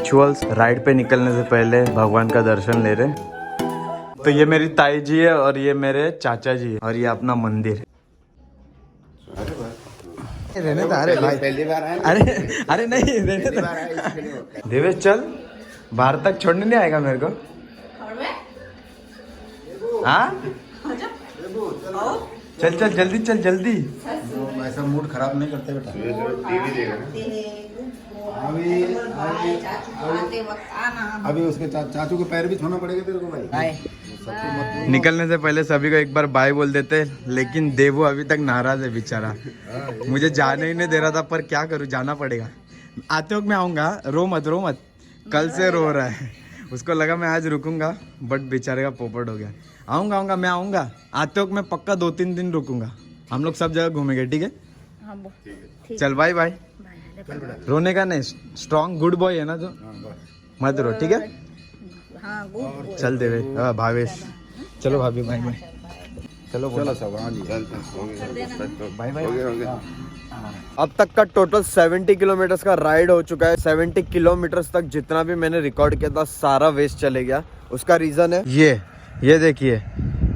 Rituals, ride पे निकलने से पहले भगवान का दर्शन ले रहे। तो ये मेरी ताई जी है और ये मेरे चाचा जी है और ये अपना मंदिर। रहने तो अरे भाई पहली बार आए। अरे नहीं रहने तो। देवेश चल, बाहर तक छोड़ने नहीं आएगा मेरे को। हाँ चल चल जल्दी चल जल्दी। ऐसा मूड खराब नहीं करते बेटा। अभी उसके चाचू के पैर भी छूना पड़ेगा तेरे को भाई। निकलने से पहले सभी को एक बार बाय बोल देते, लेकिन देवू अभी तक नाराज है बेचारा। मुझे जाने ही नहीं दे रहा था, पर क्या करूँ, जाना पड़ेगा। आते वक्त मैं आऊँगा, रो मत रो मत। कल से रो रहा है, उसको लगा मैं आज रुकूंगा, बट बेचारे का पोपट हो गया। आऊँगा मैं आऊँगा, आते वक्त मैं पक्का 2-3 दिन रुकूंगा। हम लोग सब जगह घूमेंगे, ठीक है? चल बाय बाय। रोने का नहीं, स्ट्रॉन्ग गुड बॉय है ना जो, मत रो, ठीक है? चल देवे भावेश, चलो भाभी बाय बाय। चलो सब बाय बाय। अब तक का टोटल 70 किलोमीटर का राइड हो चुका है। 70 किलोमीटर तक जितना भी मैंने रिकॉर्ड किया था सारा वेस्ट चले गया। उसका रीजन है ये देखिए,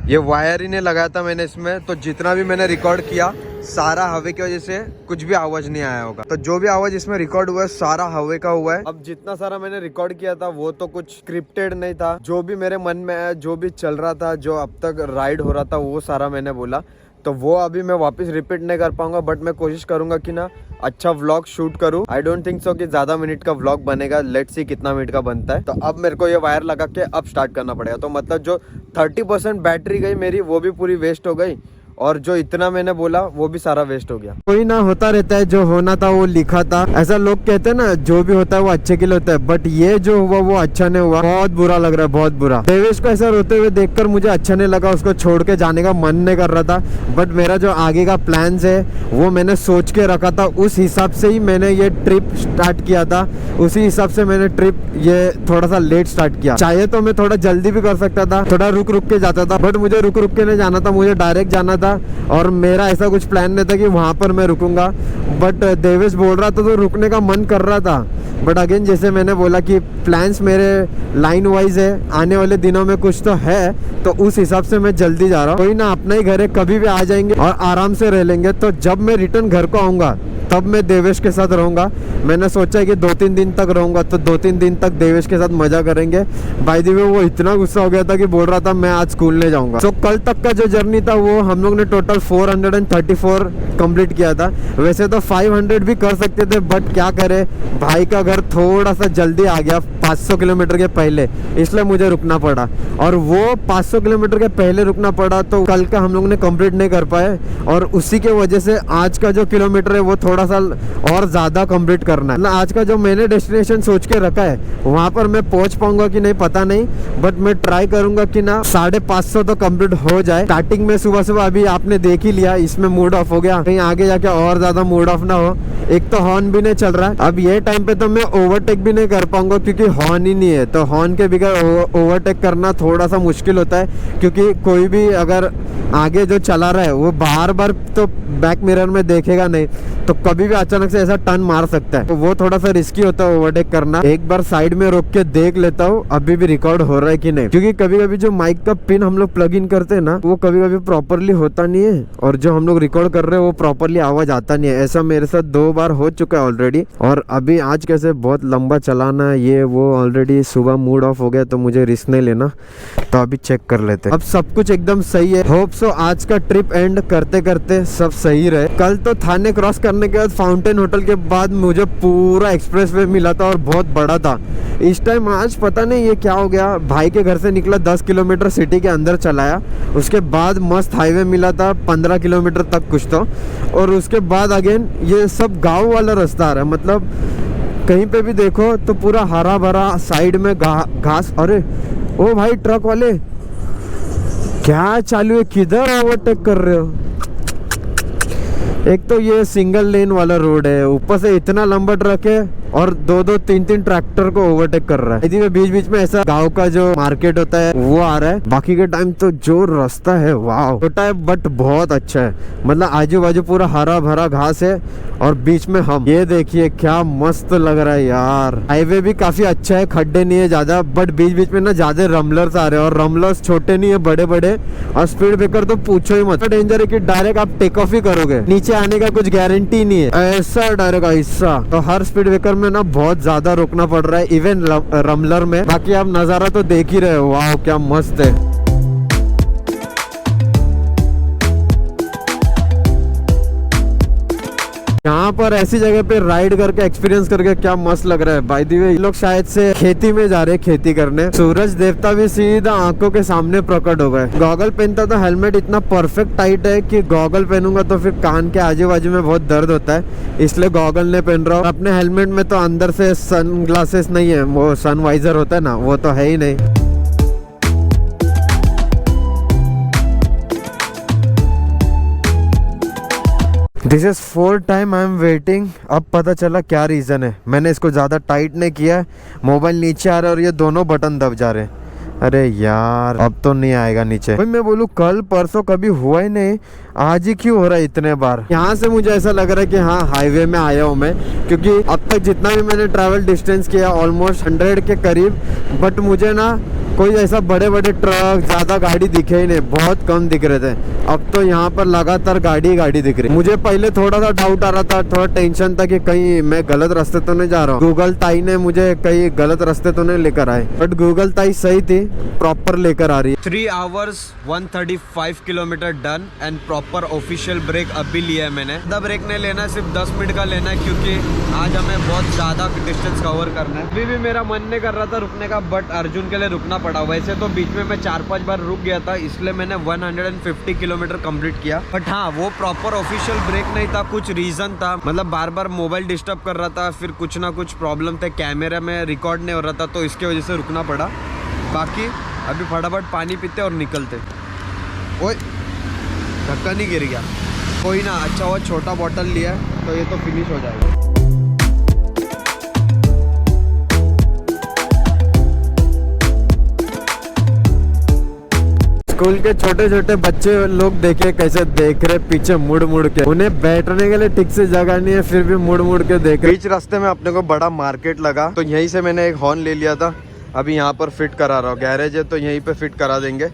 ये वायर ही नहीं लगाया था मैंने इसमें, तो जितना भी मैंने रिकॉर्ड किया सारा हवा की वजह से कुछ भी आवाज नहीं आया होगा। तो जो भी आवाज इसमें रिकॉर्ड हुआ है सारा हवा का हुआ है। अब जितना सारा मैंने रिकॉर्ड किया था वो तो कुछ स्क्रिप्टेड नहीं था, जो भी मेरे मन में आया, जो भी चल रहा था, जो अब तक राइड हो रहा था वो सारा मैंने बोला। तो वो अभी मैं वापस रिपीट नहीं कर पाऊंगा, बट मैं कोशिश करूंगा कि ना अच्छा व्लॉग शूट करूं। आई डोंट थिंक सो कि ज्यादा मिनट का व्लॉग बनेगा, लेट्स सी कितना मिनट का बनता है। तो अब मेरे को ये वायर लगा के अब स्टार्ट करना पड़ेगा। तो मतलब जो 30% बैटरी गई मेरी वो भी पूरी वेस्ट हो गई, और जो इतना मैंने बोला वो भी सारा वेस्ट हो गया। कोई ना होता रहता है, जो होना था वो लिखा था। ऐसा लोग कहते हैं ना, जो भी होता है वो अच्छे के लिए होता है, बट ये जो हुआ वो अच्छा नहीं हुआ। बहुत बुरा लग रहा है, बहुत बुरा। देवेश को ऐसा रोते हुए देखकर मुझे अच्छा नहीं लगा, उसको छोड़ के जाने का मन नहीं कर रहा था। बट मेरा जो आगे का प्लान है वो मैंने सोच के रखा था, उस हिसाब से ही मैंने ये ट्रिप स्टार्ट किया था। उसी हिसाब से मैंने ट्रिप ये थोड़ा सा लेट स्टार्ट किया। चाहे तो मैं थोड़ा जल्दी भी कर सकता था, थोड़ा रुक रुक के जाता था, बट मुझे रुक रुक के नहीं जाना था, मुझे डायरेक्ट जाना था। और मेरा ऐसा कुछ प्लान नहीं था कि वहां पर मैं रुकूंगा। बट देवेश बोल रहा था तो रुकने का मन कर रहा था। बट अगेन जैसे मैंने बोला कि प्लान्स मेरे लाइन वाइज है, आने वाले दिनों में कुछ तो है, तो उस हिसाब से मैं जल्दी जा रहा हूँ। कोई ना, अपना ही घर है, कभी भी आ जाएंगे और आराम से रह लेंगे। तो जब मैं रिटर्न घर को आऊंगा तब मैं देवेश के साथ रहूंगा। मैंने सोचा कि 2-3 दिन तक रहूंगा, तो 2-3 दिन तक देवेश के साथ मजा करेंगे। बाय द वे वो इतना गुस्सा हो गया था कि बोल रहा था मैं आज स्कूल नहीं जाऊंगा। तो कल तक का जो जर्नी था वो हम लोग ने टोटल 434 कंप्लीट किया था। वैसे तो 500 भी कर सकते थे, बट क्या करे, भाई का घर थोड़ा सा जल्दी आ गया 500 किलोमीटर के पहले, इसलिए मुझे रुकना पड़ा। और वो 500 किलोमीटर के पहले रुकना पड़ा, तो कल का हम लोग ने कंप्लीट नहीं कर पाए, और उसी के वजह से आज का जो किलोमीटर है वो थोड़ा सा और ज्यादा कंप्लीट करना है। आज का जो मैंने डेस्टिनेशन सोच के रखा है वहां पर मैं पहुंच पाऊंगा कि नहीं पता नहीं, बट मैं ट्राई करूंगा कि ना 550 तो कंप्लीट हो जाए। स्टार्टिंग में सुबह सुबह अभी आपने देख ही लिया, इसमें मूड ऑफ हो गया, कहीं आगे जाके और ज्यादा मूड ऑफ ना हो। एक तो हॉर्न भी नहीं चल रहा है, अब ये टाइम पे तो मैं ओवरटेक भी नहीं कर पाऊंगा क्योंकि हॉर्न ही नहीं है। तो हॉर्न के बगैर ओवरटेक करना थोड़ा सा मुश्किल होता है, क्योंकि कोई भी अगर आगे जो चला रहा है वो बार बार तो बैक मिरर में देखेगा नहीं, तो कभी भी अचानक से ऐसा टर्न मार सकता है। तो वो थोड़ा सा रिस्की होता है ओवरटेक करना। एक बार साइड में रोक के देख लेता हूँ अभी भी रिकॉर्ड हो रहा है कि नहीं, क्योंकि कभी कभी जो माइक का पिन हम लोग प्लग इन करते हैं ना, वो कभी कभी प्रॉपरली होता नहीं है, और जो हम लोग रिकॉर्ड कर रहे हैं वो प्रॉपरली आवाज आता नहीं है। ऐसा मेरे साथ 2 बार हो चुका है ऑलरेडी। और अभी आज कैसे बहुत लंबा चलाना है ये वो, ऑलरेडी सुबह मूड ऑफ हो गया, तो मुझे रिस्क नहीं लेना। तो अभी चेक कर लेते हैं। अब सब कुछ एकदम सही है। होप सो आज का ट्रिप एंड करते करते सब सही रहे। कल तो थाने क्रॉस करने के बाद फाउंटेन होटल के बाद मुझे पूरा एक्सप्रेसवे मिला था और बहुत बड़ा था। इस टाइम आज पता नहीं ये क्या हो गया, भाई के घर से निकला 10 किलोमीटर सिटी के अंदर चलाया, उसके बाद मस्त हाईवे मिला था 15 किलोमीटर तक कुछ तो, और उसके बाद अगेन ये सब गाँव वाला रास्ता आ रहा है। मतलब कहीं पे भी देखो तो पूरा हरा भरा, साइड में घास। अरे ओ भाई ट्रक वाले क्या चालू है, किधर ओवरटेक कर रहे हो? एक तो ये सिंगल लेन वाला रोड है, ऊपर से इतना लंबा ट्रक है, और 2-2-3-3 ट्रैक्टर को ओवरटेक कर रहा है। यदि में बीच बीच में ऐसा गांव का जो मार्केट होता है वो आ रहा है। बाकी के टाइम तो जो रास्ता है वाह, छोटा है बट बहुत अच्छा है। मतलब आजू बाजू पूरा हरा भरा घास है और बीच में हम, ये देखिए क्या मस्त लग रहा है यार। हाईवे भी काफी अच्छा है, खड्डे नहीं है ज्यादा, बट बीच बीच में ना ज्यादा रमलर्स आ रहे हैं और रमलर्स छोटे नहीं है बड़े बड़े। और स्पीड ब्रेकर तो पूछो ही मत, डेंजर है कि डायरेक्ट आप टेक ऑफ ही करोगे, नीचे आने का कुछ गारंटी नहीं है, ऐसा डायरेक्ट ऐसा। तो हर स्पीड ब्रेकर में ना बहुत ज्यादा रोकना पड़ रहा है, इवन रमलर में। बाकी आप नजारा तो देख ही रहे हो, वाह क्या मस्त है। यहाँ पर ऐसी जगह पे राइड करके एक्सपीरियंस करके क्या मस्त लग रहा है। बाय द वे ये लोग शायद से खेती में जा रहे हैं, खेती करने। सूरज देवता भी सीधा आंखों के सामने प्रकट हो गए। गॉगल पहनता तो हेलमेट इतना परफेक्ट टाइट है कि गॉगल पहनूंगा तो फिर कान के आजू बाजू में बहुत दर्द होता है, इसलिए गॉगल नहीं पहन रहा हूँ। अपने हेलमेट में तो अंदर से सन ग्लासेस नहीं है, वो सन वाइजर होता है ना, वो तो है ही नहीं। This is 4th time I am waiting. अब पता चला क्या रीज़न है। मैंने इसको ज़्यादा टाइट नहीं किया है, मोबाइल नीचे आ रहा है और ये दोनों बटन दब जा रहे हैं। अरे यार अब तो नहीं आएगा नीचे। भाई मैं बोलूँ कल परसों कभी हुआ ही नहीं, आज ही क्यों हो रहा है इतने बार। यहाँ से मुझे ऐसा लग रहा है कि हाँ हाईवे में आया हूँ मैं, क्योंकि अब तक जितना भी मैंने ट्रैवल डिस्टेंस किया ऑलमोस्ट 100 के करीब, बट मुझे ना कोई ऐसा बड़े बड़े ट्रक ज्यादा गाड़ी दिखे ही नहीं, बहुत कम दिख रहे थे। अब तो यहाँ पर लगातार गाड़ी दिख रही। मुझे पहले थोड़ा सा डाउट आ रहा था, थोड़ा टेंशन था कि कहीं मैं गलत रास्ते तो नहीं जा रहा हूँ, गूगल ताई ने मुझे कहीं गलत रास्ते तो नहीं लेकर आए, बट गूगल ताई सही थी, प्रॉपर लेकर आ रही है। 3 hours 135 kilometre done and proper official break अभी लिया है मैंने। ज़्यादा ब्रेक नहीं लेना है, सिर्फ 10 मिनट का लेना है, क्योंकि आज हमें बहुत ज़्यादा डिस्टेंस कवर करना है। अभी भी मेरा मन नहीं कर रहा था रुकने का, बट अर्जुन के लिए रुकना पड़ा। वैसे तो बीच में मैं 4-5 बार रुक गया था, इसलिए मैंने 150 किलोमीटर कंप्लीट किया। बट हाँ वो प्रॉपर ऑफिशियल ब्रेक नहीं था, कुछ रीज़न था, मतलब बार बार मोबाइल डिस्टर्ब कर रहा था, फिर कुछ ना कुछ प्रॉब्लम थे, कैमरा में रिकॉर्ड नहीं हो रहा था, तो इसके वजह से रुकना पड़ा। बाकी अभी फटाफट पानी पीते और निकलते। ओए धक्का नहीं गिर गया, कोई ना, अच्छा हुआ छोटा बॉटल लिया है तो ये तो फिनिश हो जाएगा। स्कूल के छोटे छोटे बच्चे लोग देखे कैसे देख रहे पीछे मुड़ मुड़ के, उन्हें बैठने के लिए ठीक से जगह नहीं है, फिर भी मुड़ मुड़ के देख रहे। बीच रास्ते में अपने को बड़ा मार्केट लगा, तो यहीं से मैंने एक हॉर्न ले लिया था, अभी यहाँ पर फिट करा रहा हूँ। गैरेज है तो यहीं पे फिट करा देंगे।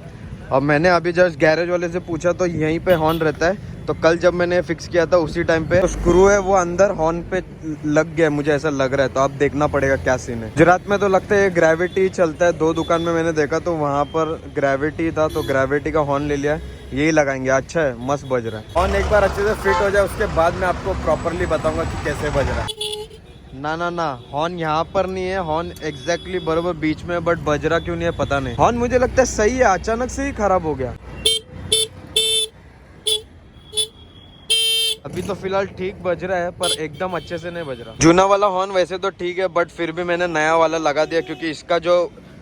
अब मैंने अभी जस्ट गैरेज वाले से पूछा तो यहीं पे हॉर्न रहता है, तो कल जब मैंने फिक्स किया था उसी टाइम पे तो स्क्रू है वो अंदर हॉर्न पे लग गया, मुझे ऐसा लग रहा है। तो अब देखना पड़ेगा क्या सीन है। गुजरात में तो लगता है ग्रेविटी चलता है, 2 दुकान में मैंने देखा तो वहाँ पर ग्रेविटी था, तो ग्रेविटी का हॉर्न ले लिया, यही लगाएंगे। अच्छा है, मस्त बज रहा है हॉर्न। एक बार अच्छे से फिट हो जाए उसके बाद मैं आपको प्रॉपरली बताऊंगा कि कैसे बज रहा है। ना हॉर्न यहाँ पर नहीं है, हॉर्न एग्जैक्टली बराबर बीच में, बट बज रहा क्यों नहीं है पता नहीं। हॉर्न मुझे लगता है सही है, अचानक से ही खराब हो गया। अभी तो फिलहाल ठीक बज रहा है, पर एकदम अच्छे से नहीं बज रहा। जूना वाला हॉर्न वैसे तो ठीक है, बट फिर भी मैंने नया वाला लगा दिया, क्योंकि इसका जो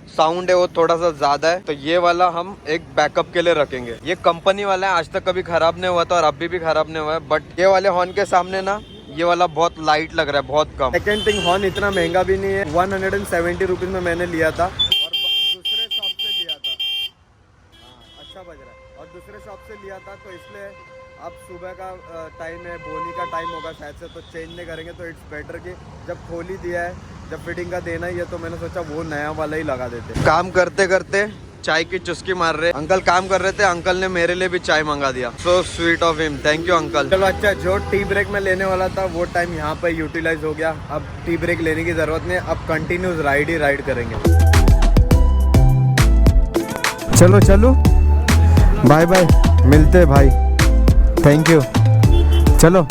साउंड है वो थोड़ा सा ज्यादा है, तो ये वाला हम एक बैकअप के लिए रखेंगे। ये कंपनी वाला है, आज तक कभी खराब नहीं हुआ था और अभी भी खराब नहीं हुआ है, बट ये वाले हॉर्न के सामने ना ये वाला बहुत लाइट लग रहा है, बहुत कम। सेकेंड थिंग, हॉर्न इतना महंगा भी नहीं है, 170 रुपीज में मैंने लिया था और दूसरे शॉप से लिया था। हाँ अच्छा बज रहा है, और दूसरे शॉप से लिया था, तो इसलिए अब सुबह का टाइम है, बोनी का टाइम होगा शायद से, तो चेंज नहीं करेंगे। तो इट्स बेटर कि जब खोल ही दिया है, जब फिटिंग का देना ही है, तो मैंने सोचा वो नया वाला ही लगा देते। काम करते करते चाय की चुस्की मार रहे अंकल, काम कर रहे थे, अंकल ने मेरे लिए भी चाय मंगा दिया। So sweet of him, thank you uncle. चलो अच्छा, जो टी ब्रेक में लेने वाला था वो टाइम यहाँ पे यूटिलाइज हो गया, अब टी ब्रेक लेने की जरूरत नहीं, अब कंटिन्यूस राइड ही राइड करेंगे। चलो चलो बाय बाय, मिलते भाई, थैंक यू। चलो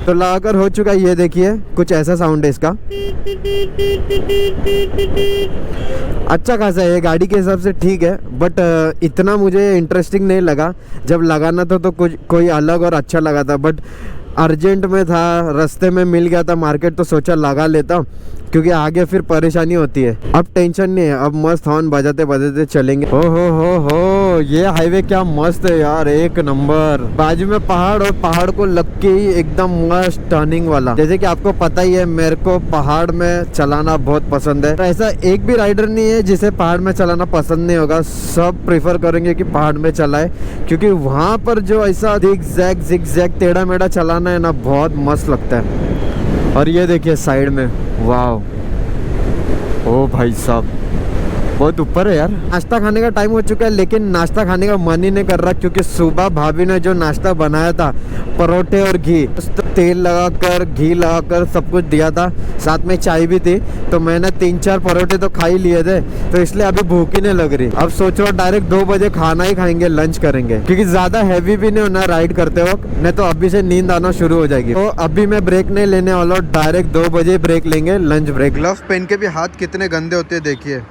तो लगाकर हो चुका है, ये देखिए कुछ ऐसा साउंड है इसका, अच्छा खासा है, ये गाड़ी के हिसाब से ठीक है, बट इतना मुझे इंटरेस्टिंग नहीं लगा। जब लगाना था तो कुछ कोई अलग और अच्छा लगा था, बट अर्जेंट में था, रास्ते में मिल गया था मार्केट, तो सोचा लगा लेता, क्योंकि आगे फिर परेशानी होती है। अब टेंशन नहीं है, अब मस्त हॉर्न बजाते बजाते चलेंगे। हो ये हाईवे क्या मस्त है यार, एक नंबर। बाजू में पहाड़ और पहाड़ को लग के ही एकदम मस्त टर्निंग वाला। जैसे कि आपको पता ही है मेरे को पहाड़ में चलाना बहुत पसंद है। ऐसा एक भी राइडर नहीं है जिसे पहाड़ में चलाना पसंद नहीं होगा। सब प्रेफर करेंगे कि पहाड़ में चलाए, क्योंकि वहाँ पर जो ऐसा जिग-जैग टेढ़ा मेढ़ा चलाना है ना, बहुत मस्त लगता है। और ये देखिए साइड में, वाह, ओ भाई साहब बहुत ऊपर है यार। नाश्ता खाने का टाइम हो चुका है, लेकिन नाश्ता खाने का मन ही नहीं कर रहा, क्योंकि सुबह भाभी ने जो नाश्ता बनाया था, परोठे और घी, तेल लगाकर घी लगाकर सब कुछ दिया था, साथ में चाय भी थी। तो मैंने 3-4 परोठे तो खा ही लिए थे, तो इसलिए अभी भूख ही नहीं लग रही। अब सोच रहा हूँ डायरेक्ट 2 बजे खाना ही खाएंगे, लंच करेंगे, क्योंकि ज्यादा हैवी भी नहीं होना राइड करते वक्त, नहीं तो अभी से नींद आना शुरू हो जाएगी। तो अभी मैं ब्रेक नहीं लेने वाला हूँ, डायरेक्ट 2 बजे ब्रेक लेंगे, लंच ब्रेक। ग्लव्स पहन के भी हाथ कितने गंदे होते हैं देखिए,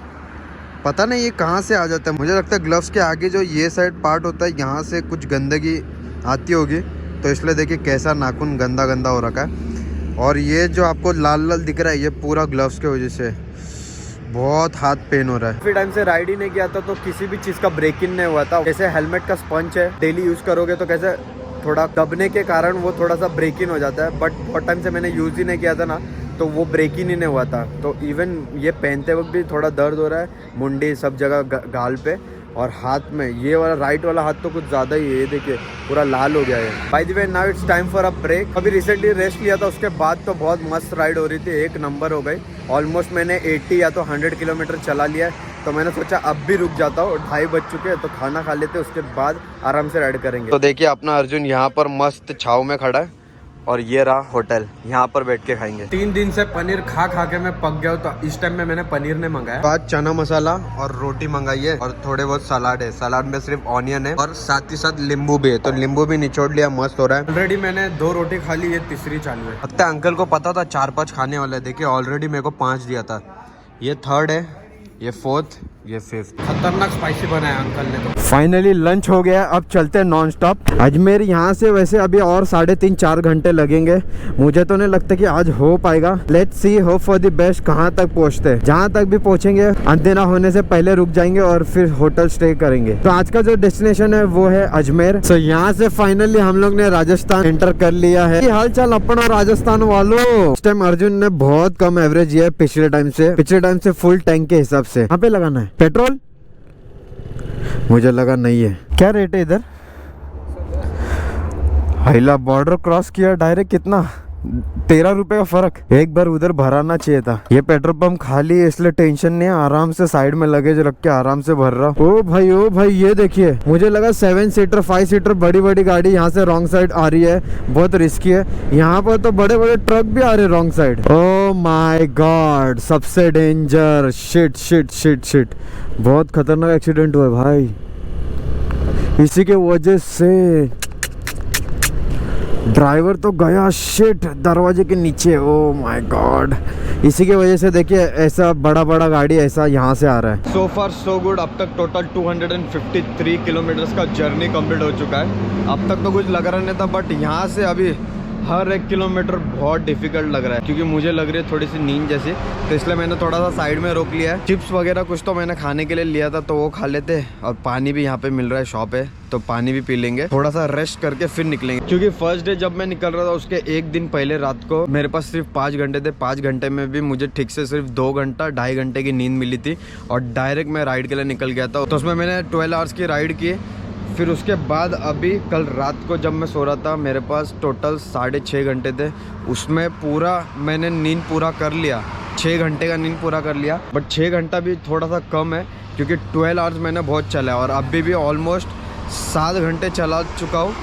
पता नहीं ये कहाँ से आ जाता है। मुझे लगता है ग्लव्स के आगे जो ये साइड पार्ट होता है, यहाँ से कुछ गंदगी आती होगी, तो इसलिए देखिए कैसा नाखून गंदा गंदा हो रखा है। और ये जो आपको लाल लाल दिख रहा है, ये पूरा ग्लव्स के वजह से बहुत हाथ पेन हो रहा है। काफी टाइम से राइड ही नहीं किया था, तो किसी भी चीज़ का ब्रेक इन नहीं हुआ था। जैसे हेलमेट का स्पंज है, डेली यूज़ करोगे तो कैसे थोड़ा दबने के कारण वो थोड़ा सा ब्रेक इन हो जाता है, बट बहुत टाइम से मैंने यूज़ ही नहीं किया था ना, तो वो ब्रेक ही नहीं हुआ था। तो इवन ये पहनते वक्त भी थोड़ा दर्द हो रहा है, मुंडी सब जगह, गाल पे और हाथ में। ये वाला राइट वाला हाथ तो कुछ ज़्यादा ही है, ये देखिए पूरा लाल हो गया है। By the way now it's time for a break. अभी रिसेंटली रेस्ट लिया था, उसके बाद तो बहुत मस्त राइड हो रही थी, एक नंबर हो गई। ऑलमोस्ट मैंने 80 या तो 100 किलोमीटर चला लिया है, तो मैंने सोचा अब भी रुक जाता हूँ। 2:30 बज चुके हैं, तो खाना खा लेते, उसके बाद आराम से राइड करेंगे। तो देखिए अपना अर्जुन यहाँ पर मस्त छाव में खड़ा है, और ये रहा होटल, यहाँ पर बैठ के खाएंगे। 3 दिन से पनीर खा खा के मैं पक गया हूँ, तो इस टाइम में मैंने पनीर नहीं मंगाया। तो आज चना मसाला और रोटी मंगाई है, और थोड़े बहुत सलाद है। सलाद में सिर्फ ऑनियन है, और साथ ही साथ नींबू भी है, तो नींबू भी निचोड़ लिया, मस्त हो रहा है। ऑलरेडी मैंने 2 रोटी खा ली, ये तीसरी चालू है। लगता है अंकल को पता था 4-5 खाने वाला है। देखिए ऑलरेडी मेरे को 5 दिया था, ये 3rd है, ये 4th, ये 5th। खतरनाक स्पाइसी बनाया अंकल ने तो। फाइनली लंच हो गया, अब चलते हैं नॉन स्टॉप। अजमेर यहाँ से वैसे अभी और 3.5-4 घंटे लगेंगे। मुझे तो नहीं लगता कि आज हो पाएगा। Let's see, hope for the best. कहाँ तक पहुँचते हैं, जहाँ तक भी पहुँचेंगे अंधेरा होने से पहले रुक जाएंगे और फिर होटल स्टे करेंगे। तो आज का जो डेस्टिनेशन है वो है अजमेर। तो यहाँ से फाइनली हम लोग ने राजस्थान एंटर कर लिया है। हाल चाल अपना राजस्थान वालों। इस टाइम अर्जुन ने बहुत कम एवरेज दिया है पिछले टाइम से फुल टैंक के हिसाब से। यहाँ पे लगाना है पेट्रोल, मुझे लगा नहीं है। क्या रेट है इधर? हाइला बॉर्डर क्रॉस किया डायरेक्ट, कितना 13 रुपए का फर्क। एक बार उधर भराना चाहिए था। ये पेट्रोल पंप खाली है, इसलिए टेंशन नहीं है, आराम से साइड में लगेज रख के आराम से भर रहा। ओ भाई ये देखिए, मुझे लगा 7 सीटर 5 सीटर बड़ी बड़ी गाड़ी यहाँ से रॉन्ग साइड आ रही है, बहुत रिस्की है। यहाँ पर तो बड़े बड़े ट्रक भी आ रहे रॉन्ग साइड। ओ माई गॉड, सबसे डेंजर। शिट, बहुत खतरनाक एक्सीडेंट हुआ है भाई, इसी के वजह से ड्राइवर तो गया शिट दरवाजे के नीचे। ओ माय गॉड, इसी की वजह से देखिए ऐसा बड़ा गाड़ी ऐसा यहाँ से आ रहा है। सो फार सो गुड। अब तक टोटल 253 किलोमीटर्स का जर्नी कंप्लीट हो चुका है। अब तक तो कुछ लग रहा नहीं था, बट यहाँ से अभी हर 1 किलोमीटर बहुत डिफिकल्ट लग रहा है, क्योंकि मुझे लग रही है थोड़ी सी नींद जैसी, तो इसलिए मैंने थोड़ा सा साइड में रोक लिया है। चिप्स वगैरह कुछ तो मैंने खाने के लिए लिया था, तो वो खा लेते, और पानी भी यहाँ पे मिल रहा है, शॉप है, तो पानी भी पी लेंगे, थोड़ा सा रेस्ट करके फिर निकलेंगे। क्योंकि फर्स्ट डे जब मैं निकल रहा था उसके 1 दिन पहले रात को मेरे पास सिर्फ 5 घंटे थे। 5 घंटे में भी मुझे ठीक से सिर्फ 2 घंटा 2.5 घंटे की नींद मिली थी, और डायरेक्ट मैं राइड के लिए निकल गया था। तो उसमें मैंने 12 आवर्स की राइड की। फिर उसके बाद अभी कल रात को जब मैं सो रहा था, मेरे पास टोटल 6.5 घंटे थे, उसमें पूरा मैंने नींद पूरा कर लिया, 6 घंटे का नींद पूरा कर लिया। बट 6 घंटा भी थोड़ा सा कम है, क्योंकि 12 आवर्स मैंने बहुत चला, और अभी भी ऑलमोस्ट 7 घंटे चला चुका हूँ,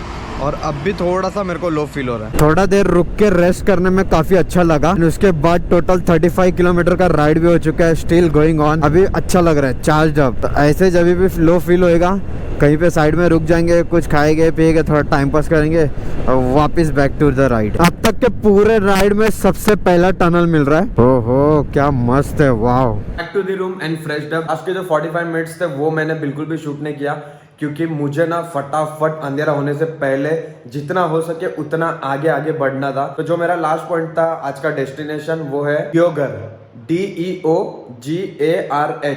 और अब भी थोड़ा सा मेरे को लो फील हो रहा है। थोड़ा देर रुक के रेस्ट करने में काफी अच्छा लगा। उसके बाद टोटल 35 किलोमीटर का राइड भी हो चुका है, स्टिल गोइंग ऑन। अभी अच्छा लग रहा है चार्ज अप। तो ऐसे जब भी लो फील होएगा, कहीं पे साइड में रुक जाएंगे, कुछ खाएंगे पिएंगे, थोड़ा टाइम पास करेंगे, और वापस बैक टू द राइड। अब तक के पूरे राइड में सबसे पहला टनल मिल रहा है। ओहो क्या मस्त है, वाह। Back to the room and freshed up. आज के जो 45 मिनट्स थे वो मैंने बिल्कुल भी शूट नहीं किया, क्योंकि मुझे ना फटाफट अंधेरा होने से पहले जितना हो सके उतना आगे बढ़ना था। तो जो मेरा लास्ट पॉइंट था आज का डेस्टिनेशन, वो है डियोगर, DEOGARH,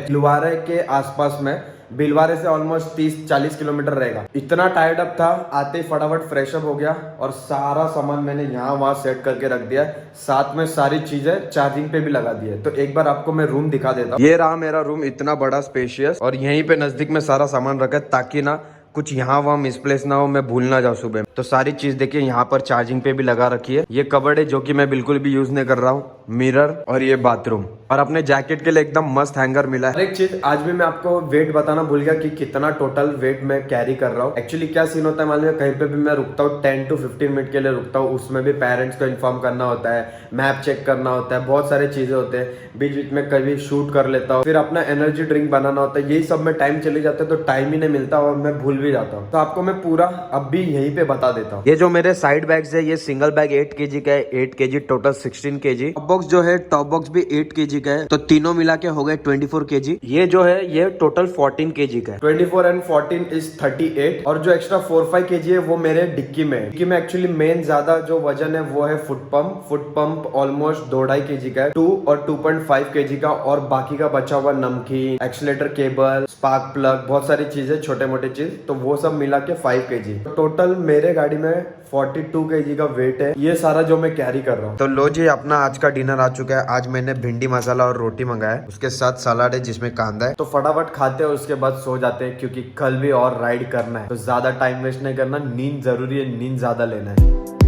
लुवारे के आसपास में, भीलवाड़े से ऑलमोस्ट 30-40 किलोमीटर रहेगा। इतना टायर्ड अप था, आते ही फटाफट फ्रेश अप हो गया और सारा सामान मैंने यहाँ वहाँ सेट करके रख दिया। साथ में सारी चीजें चार्जिंग पे भी लगा दी है। तो एक बार आपको मैं रूम दिखा देता हूँ। ये रहा मेरा रूम, इतना बड़ा स्पेशियस, और यहीं पे नजदीक में सारा सामान रखा है ताकि ना कुछ यहाँ वहाँ मिसप्लेस ना हो, मैं भूल ना जाऊँ सुबह। तो सारी चीज देखिए यहाँ पर चार्जिंग पे भी लगा रखी है। ये कबर्ड है जो कि मैं बिल्कुल भी यूज नहीं कर रहा हूँ, मिरर, और ये बाथरूम, और अपने जैकेट के लिए एकदम मस्त हैंगर मिला है। एक चीज आज भी मैं आपको वेट बताना भूल गया कि कितना टोटल वेट मैं कैरी कर रहा हूँ। एक्चुअली क्या सीन होता है मालूम है, कहीं पे भी मैं रुकता हूँ 10 to 15 मिनट के लिए रुकता हूँ, उसमें भी पेरेंट्स को इन्फॉर्म करना होता है, मैप चेक करना होता है, बहुत सारी चीजें होते हैं। बीच बीच में कभी शूट कर लेता हूँ, फिर अपना एनर्जी ड्रिंक बनाना होता है, यही सब में टाइम चले जाता है, तो टाइम ही नहीं मिलता और मैं भूल भी जाता हूँ। तो आपको मैं पूरा अब भी यहीं पे बता देता हूँ। ये जो मेरे साइड बैग्स है, ये सिंगल बैग 8 kg का है, 8 kg total 16 kg। Top box जो है, टॉप बॉक्स भी 8 kg का है, तो तीनों मिला के हो गए 24 kg। ये जो है ये टोटल 14 kg का है। 24 and 14 is 38, और जो एक्स्ट्रा 4-5 kg है वो मेरे डिक्की में है। डिक्की में एक्चुअली मेन ज्यादा जो वजन है वो है फुट पंप ऑलमोस्ट 2.5 kg का है, 2 और 2.5 kg का, और बाकी का बचा हुआ नमकीन, एक्सीलेटर केबल, स्पार्क प्लग, बहुत सारी चीजें, छोटे मोटे चीज, तो वो सब मिला के 5 kg। टोटल मेरे गाड़ी में 42 kg का वेट है, ये सारा जो मैं कैरी कर रहा हूँ। तो लो जी, अपना आज का डिनर आ चुका है। आज मैंने भिंडी मसाला और रोटी मंगाया है, उसके साथ सलाद है जिसमें कांदा है। तो फटाफट खाते हैं, उसके बाद सो जाते हैं क्योंकि कल भी और राइड करना है, तो ज्यादा टाइम वेस्ट नहीं करना। नींद जरूरी है, नींद ज्यादा लेना है।